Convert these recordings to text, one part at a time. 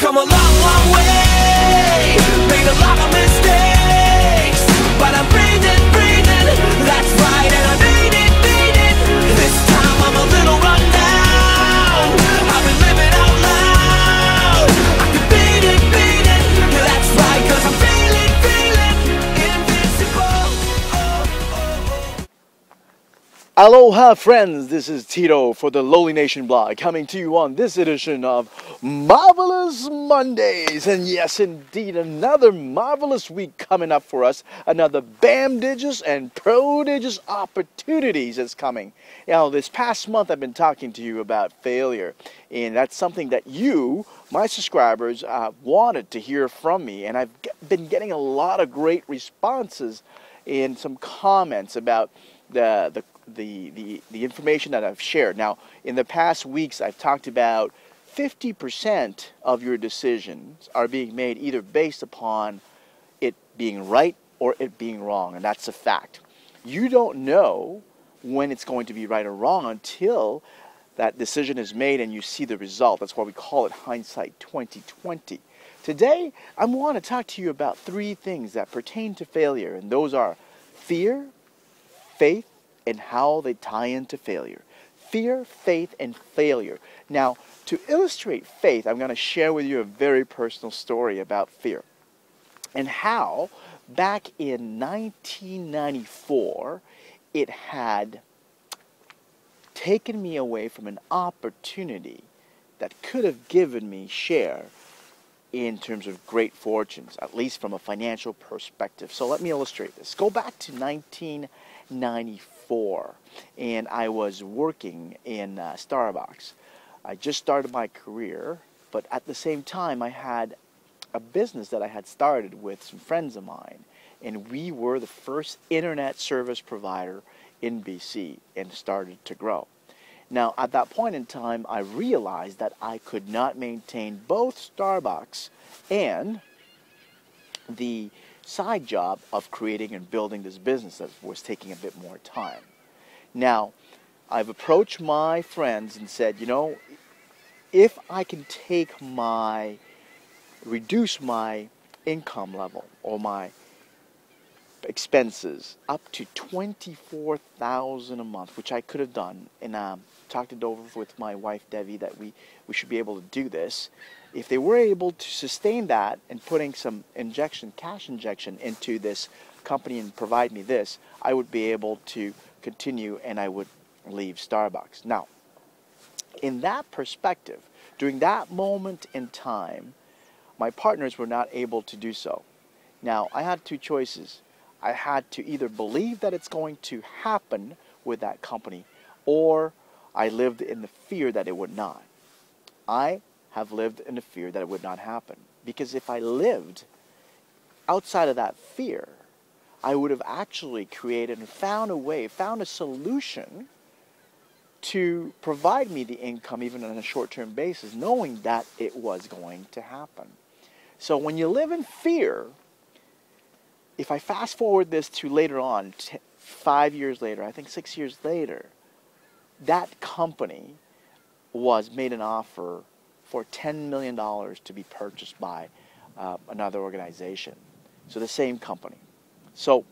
come a long, long way. Made a lot of mistakes, but I'm breathing, breathing. That's right, and I made it, made it. This time I'm a little run down. I've been living out loud. I can beat it, beat it. That's right, 'cause I'm feeling, feeling invincible. Aloha friends, this is Tito for the LoliNation blog, coming to you on this edition of Marvelous Mondays. And yes, indeed, another marvelous week coming up for us. Another BAMdigious and prodigious opportunities is coming. Now, this past month I've been talking to you about failure, and that's something that you, my subscribers, wanted to hear from me. And I've been getting a lot of great responses and some comments about the information that I've shared. Now, in the past weeks, I've talked about 50% of your decisions are being made either based upon it being right or it being wrong, and that's a fact. You don't know when it's going to be right or wrong until that decision is made and you see the result. That's why we call it hindsight 2020. Today, I want to talk to you about 3 things that pertain to failure, and those are fear, faith, and how they tie into failure. Fear, faith, and failure. Now, to illustrate faith, I'm going to share with you a very personal story about fear and how back in 1994 it had taken me away from an opportunity that could have given me share in terms of great fortunes, at least from a financial perspective. So let me illustrate this. Go back to 1994, and I was working in Starbucks. I just started my career, but at the same time I had a business that I had started with some friends of mine, and we were the first internet service provider in BC and started to grow. Now, at that point in time, I realized that I could not maintain both Starbucks and the side job of creating and building this business that was taking a bit more time. Now, I've approached my friends and said, you know, if I can reduce my income level or my expenses up to $24,000 a month, which I could have done, and talked it over with my wife Debbie that we should be able to do this. If they were able to sustain that and putting some cash injection into this company and provide me this, I would be able to continue and I would leave Starbucks. Now, in that perspective, during that moment in time, my partners were not able to do so. Now, I had 2 choices. I had to either believe that it's going to happen with that company, or I lived in the fear that it would not. I have lived in the fear that it would not happen. Because if I lived outside of that fear, I would have actually created and found a solution to provide me the income even on a short-term basis, knowing that it was going to happen. So when you live in fear, if I fast forward this to later on, 5 years later, I think 6 years later, that company was made an offer for $10 million to be purchased by another organization. So the same company. So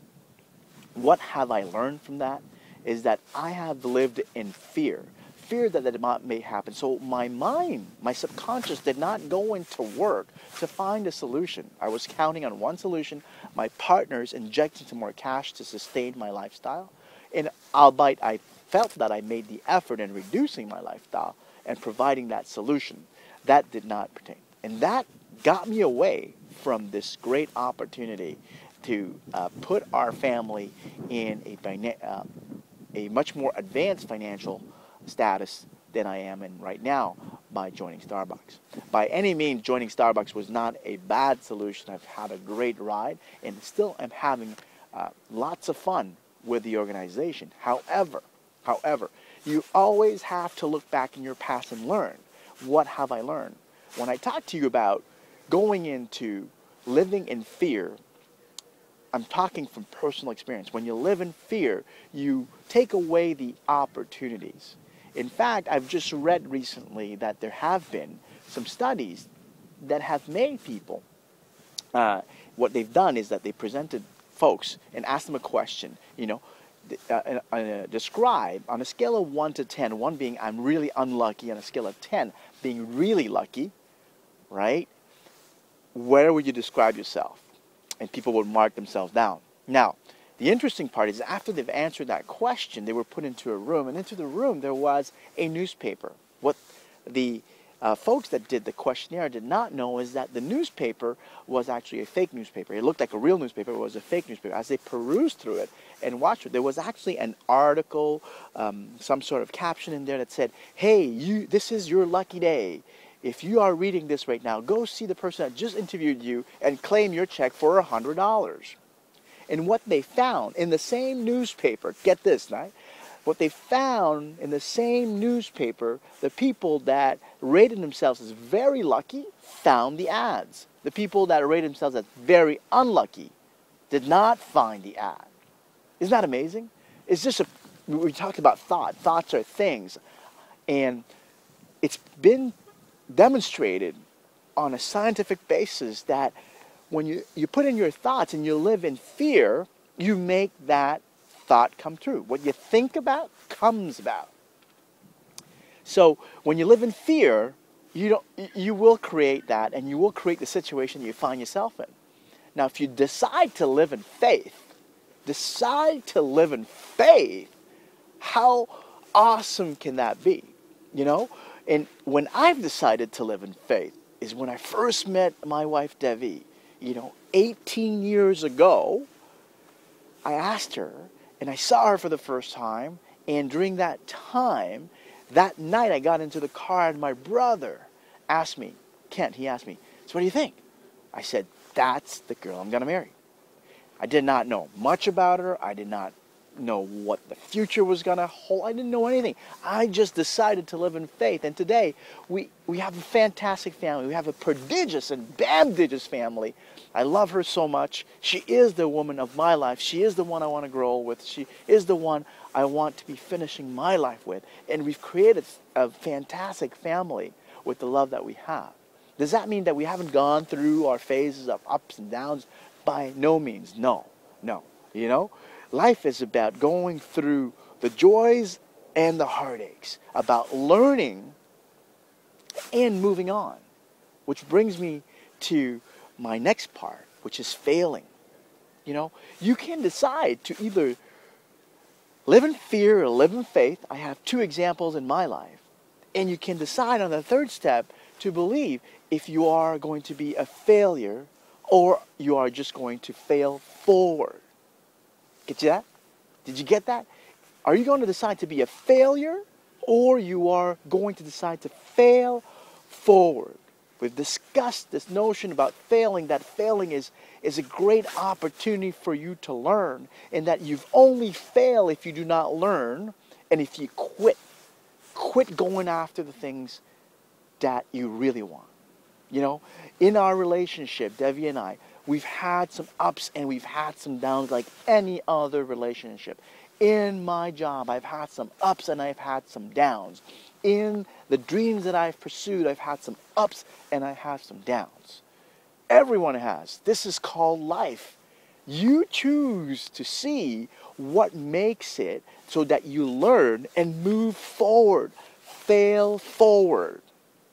what have I learned from that? Is that I have lived in fear that it may happen. So my mind, my subconscious did not go into work to find a solution. I was counting on one solution, my partners injecting some more cash to sustain my lifestyle. And albeit I felt that I made the effort in reducing my lifestyle and providing that solution, that did not pertain. And that got me away from this great opportunity to put our family in a much more advanced financial status than I am in right now by joining Starbucks. By any means, joining Starbucks was not a bad solution. I've had a great ride and still am having lots of fun with the organization. However, you always have to look back in your past and learn. What have I learned? When I talk to you about going into living in fear, I'm talking from personal experience. When you live in fear, you take away the opportunities. In fact, I've just read recently that there have been some studies that have made people, what they've done is that they presented folks and asked them a question, describe on a scale of 1 to 10, 1 being I'm really unlucky, on a scale of 10 being really lucky, right? Where would you describe yourself? And people would mark themselves down. Now, the interesting part is after they've answered that question, they were put into a room, and into the room there was a newspaper. What the folks that did the questionnaire did not know is that the newspaper was actually a fake newspaper. It looked like a real newspaper, it was a fake newspaper. As they perused through it and watched it, there was actually an article, some sort of caption in there that said, hey, this is your lucky day. If you are reading this right now, go see the person that just interviewed you and claim your check for $100. And what they found in the same newspaper, get this, right? What they found in the same newspaper, the people that rated themselves as very lucky found the ads. The people that rated themselves as very unlucky did not find the ad. Isn't that amazing? It's just we talked about thought. Thoughts are things. And it's been demonstrated on a scientific basis that when you put in your thoughts and you live in fear, you make that thought come true. What you think about comes about. So when you live in fear, you will create that, and you will create the situation you find yourself in. Now, if you decide to live in faith, how awesome can that be? And when I've decided to live in faith is when I first met my wife Devi, 18 years ago. I asked her, and I saw her for the first time, and during that time, that night I got into the car and my brother asked me, Kent, he asked me, so what do you think? I said, that's the girl I'm going to marry. I did not know much about her. I did not know what the future was going to hold. I didn't know anything. I just decided to live in faith. And today, we have a fantastic family. We have a prodigious and bamdigious family. I love her so much. She is the woman of my life. She is the one I want to grow with. She is the one I want to be finishing my life with. And we've created a fantastic family with the love that we have. Does that mean that we haven't gone through our phases of ups and downs? By no means. No. Life is about going through the joys and the heartaches, about learning and moving on. Which brings me to my next part, which is failing. You can decide to either live in fear or live in faith. I have 2 examples in my life. And you can decide on the third step to believe if you are going to be a failure or you are just going to fail forward. Get you that? Did you get that? Are you going to decide to be a failure or you are going to decide to fail forward? We've discussed this notion about failing, that failing is a great opportunity for you to learn, and that you've only fail if you do not learn, and if you quit going after the things that you really want. In our relationship, Devi and I, we've had some ups and we've had some downs like any other relationship. In my job, I've had some ups and I've had some downs. In the dreams that I've pursued, I've had some ups and I have some downs. Everyone has. This is called life. You choose to see what makes it so that you learn and move forward. Fail forward.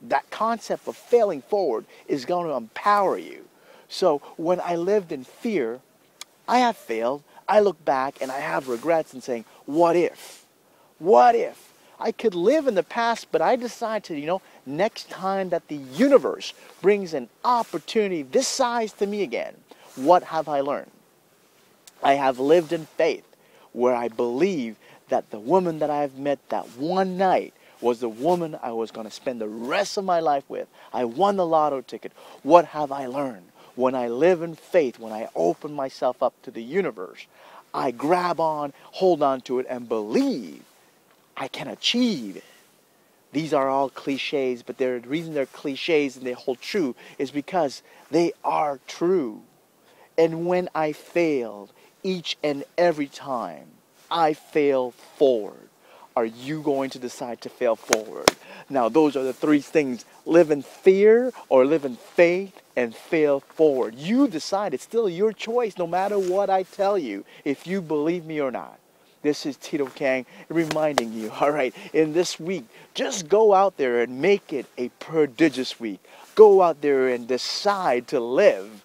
That concept of failing forward is going to empower you. So when I lived in fear, I have failed. I look back and I have regrets and saying, what if? What if? I could live in the past, but I decide to, next time that the universe brings an opportunity this size to me again, what have I learned? I have lived in faith where I believe that the woman that I have met that one night was the woman I was going to spend the rest of my life with. I won the lotto ticket. What have I learned? When I live in faith, when I open myself up to the universe, I grab on, hold on to it, and believe I can achieve it. These are all cliches, but the reason they're cliches and they hold true is because they are true. And when I failed, each and every time, I fail forward. are you going to decide to fail forward? Now, those are the three things. Live in fear or live in faith and fail forward. You decide. It's still your choice no matter what I tell you, if you believe me or not. This is Tito Kang reminding you, all right, in this week, just go out there and make it a prodigious week. Go out there and decide to live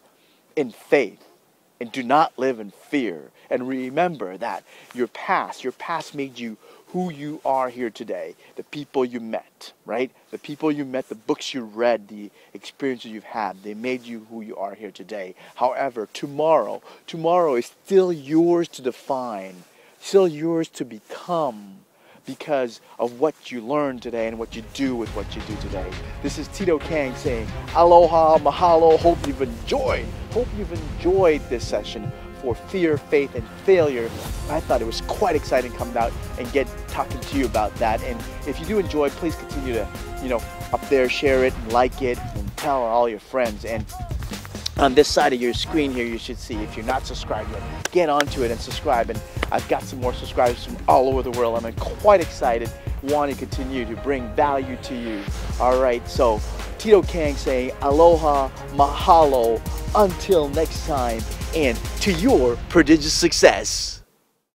in faith and do not live in fear. And remember that your past made you who you are here today. The people you met, right? The people you met, the books you read, the experiences you've had, they made you who you are here today. However, tomorrow is still yours to define, still yours to become, because of what you learned today and what you do with what you do today. This is Tito Kang saying aloha, mahalo. Hope you've enjoyed this session for fear, faith, and failure. I thought it was quite exciting coming out and talking to you about that. And if you do enjoy, please continue to, up there, share it, and like it, and tell all your friends. And on this side of your screen here, you should see, if you're not subscribed yet, get onto it and subscribe. And I've got some more subscribers from all over the world. I'm quite excited, want to continue to bring value to you. All right, so Tito Kang saying aloha, mahalo, until next time, and to your prodigious success.